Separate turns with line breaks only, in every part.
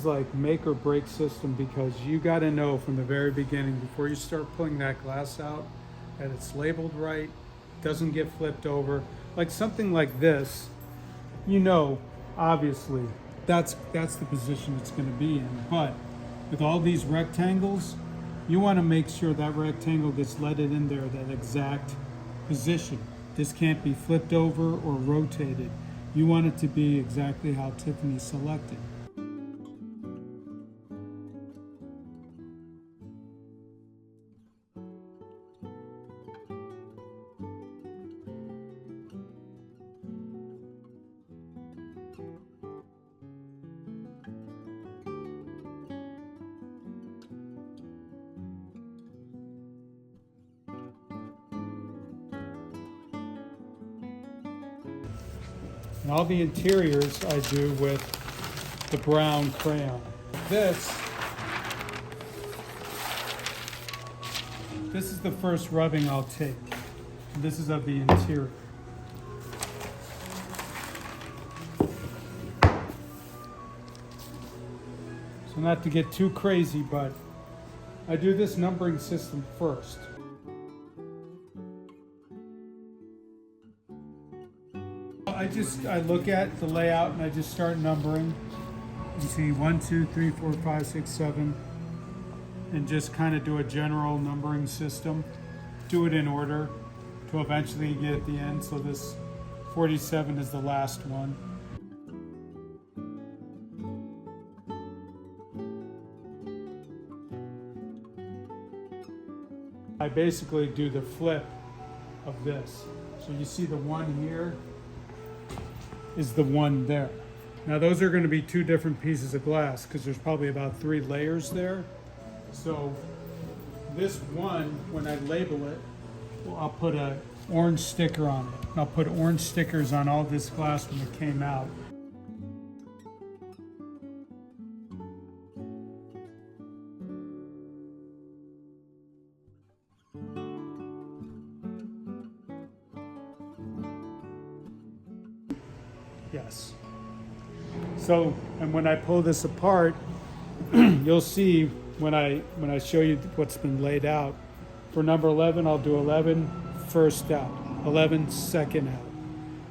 is like make or break system, because you got to know from the very beginning, before you start pulling that glass out, that it's labeled right, doesn't get flipped over. Like something like this, obviously that's the position it's going to be in. But with all these rectangles, you want to make sure that rectangle gets leaded in there, that exact position. This can't be flipped over or rotated. You want it to be exactly how Tiffany selected. And all the interiors I do with the brown crayon. This is the first rubbing I'll take. And this is of the interior. So not to get too crazy, but I do this numbering system first. I look at the layout and I just start numbering. You see 1, 2, 3, 4, 5, 6, 7, and just kind of do a general numbering system. Do it in order to eventually get at the end. So this 47 is the last one. I basically do the flip of this. So you see the one here is the one there. Now those are going to be two different pieces of glass because there's probably about 3 layers there. So this one, when I label it, I'll put an orange sticker on it. I'll put orange stickers on all this glass when it came out. Yes. So, and when I pull this apart, you'll see when I show you what's been laid out. For number 11, I'll do 11 first out, 11 second out.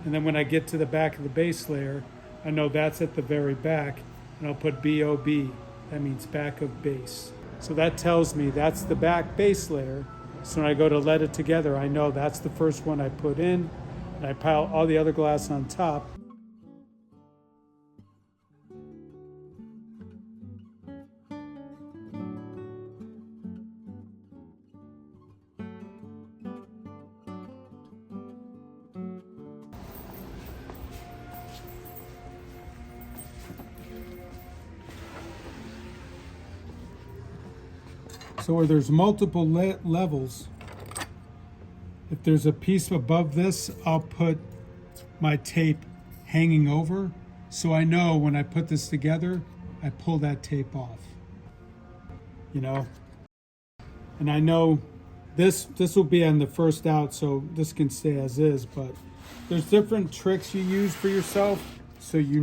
And then when I get to the back of the base layer, I know that's at the very back, and I'll put BOB. That means back of base. So that tells me that's the back base layer. So when I go to let it together, I know that's the first one I put in, and I pile all the other glass on top. So where there's multiple levels, if there's a piece above this, I'll put my tape hanging over, so I know when I put this together, I pull that tape off. And I know this will be on the first out, so this can stay as is, but there's different tricks you use for yourself, so you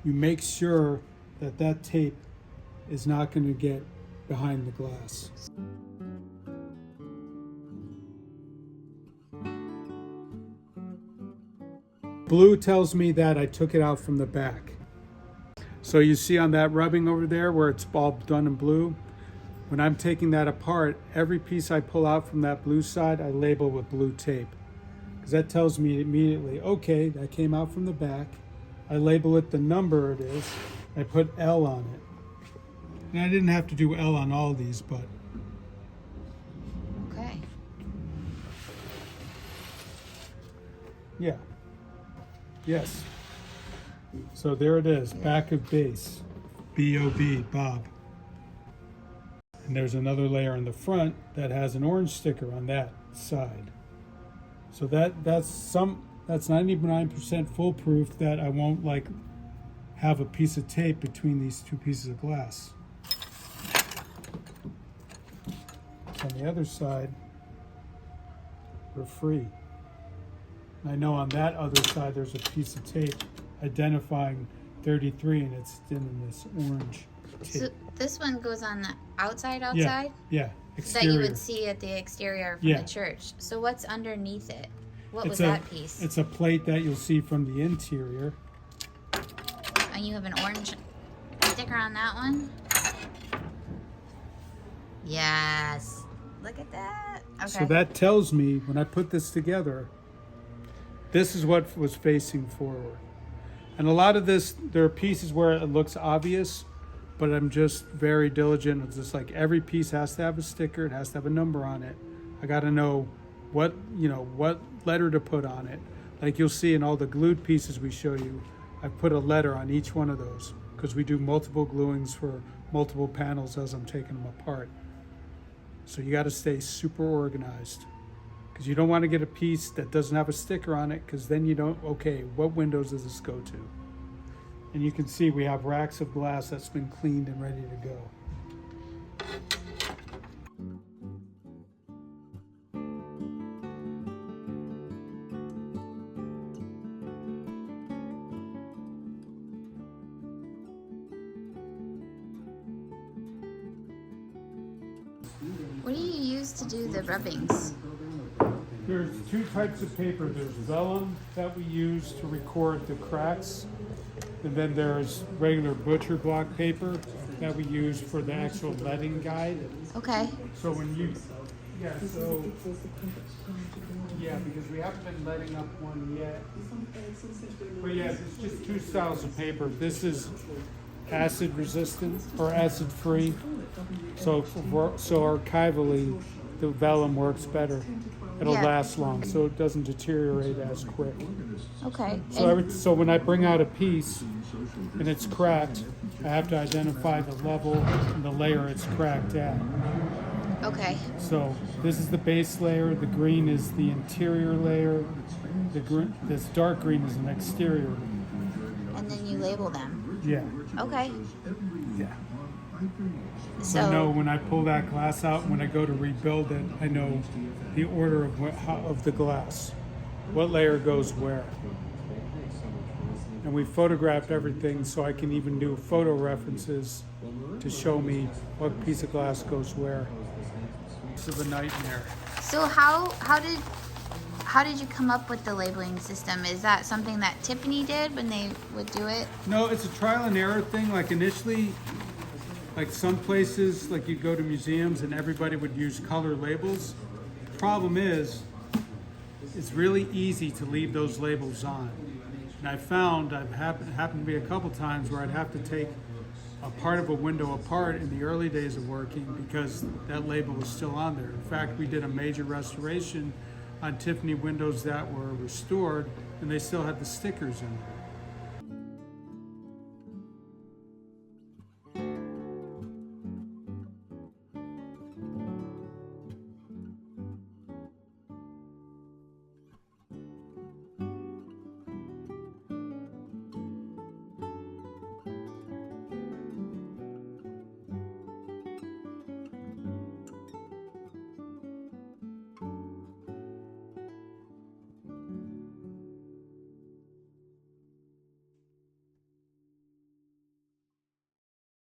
make sure that tape is not going to get behind the glass. Blue tells me that I took it out from the back. So you see on that rubbing over there where it's all done in blue, when I'm taking that apart, every piece I pull out from that blue side, I label with blue tape. Because that tells me immediately, okay, that came out from the back. I label it the number it is. I put L on it. And I didn't have to do L on all these, but.
Okay.
Yeah. Yes. So there it is, back of base, B-O-B, Bob. And there's another layer in the front that has an orange sticker on that side. So that's 99% foolproof that I won't have a piece of tape between these two pieces of glass. On the other side, we're free. I know on that other side there's a piece of tape identifying 33, and it's in this orange
So
tip.
this one goes on the outside,
Yeah, yeah,
that
exterior.
you would see at the exterior from
Yeah.
the church. So what's underneath it? What was
a,
that piece?
It's a plate that you'll see from the interior.
And you have an orange sticker on that one? Yes. Look at that. Okay.
So that tells me when I put this together, this is what was facing forward. And a lot of this, there are pieces where it looks obvious, but I'm just very diligent. It's just like every piece has to have a sticker. It has to have a number on it. I got to know what letter to put on it. Like you'll see in all the glued pieces we show you, I put a letter on each one of those because we do multiple gluings for multiple panels as I'm taking them apart. So you got to stay super organized because you don't want to get a piece that doesn't have a sticker on it because then you don't, okay, what windows does this go to? And you can see we have racks of glass that's been cleaned and ready to go.
What do you use to do the rubbings?
There's two types of paper. There's vellum that we use to record the cracks, and then there's regular butcher block paper that we use for the actual leading guide.
Okay.
So when you, because we haven't been letting up one yet. But yeah, it's just two styles of paper. This is acid resistant or acid free. So archivally, the vellum works better. It'll
Yeah.
last long, so it doesn't deteriorate as quick.
Okay.
So when I bring out a piece and it's cracked, I have to identify the level and the layer it's cracked at.
Okay.
So this is the base layer. The green is the interior layer. This dark green is an exterior.
And then you label them.
Yeah.
Okay.
Yeah.
So
I know when I pull that glass out, when I go to rebuild it, I know the order of the glass, what layer goes where. And we photographed everything so I can even do photo references to show me what piece of glass goes where. It's a nightmare.
So how did you come up with the labeling system? Is that something that Tiffany did when they would do it?
No, it's a trial and error thing. Like initially, like some places, like you'd go to museums and everybody would use color labels. The problem is, it's really easy to leave those labels on. And I found I've happened to be a couple times where I'd have to take a part of a window apart in the early days of working because that label was still on there. In fact, we did a major restoration on Tiffany windows that were restored and they still had the stickers in them.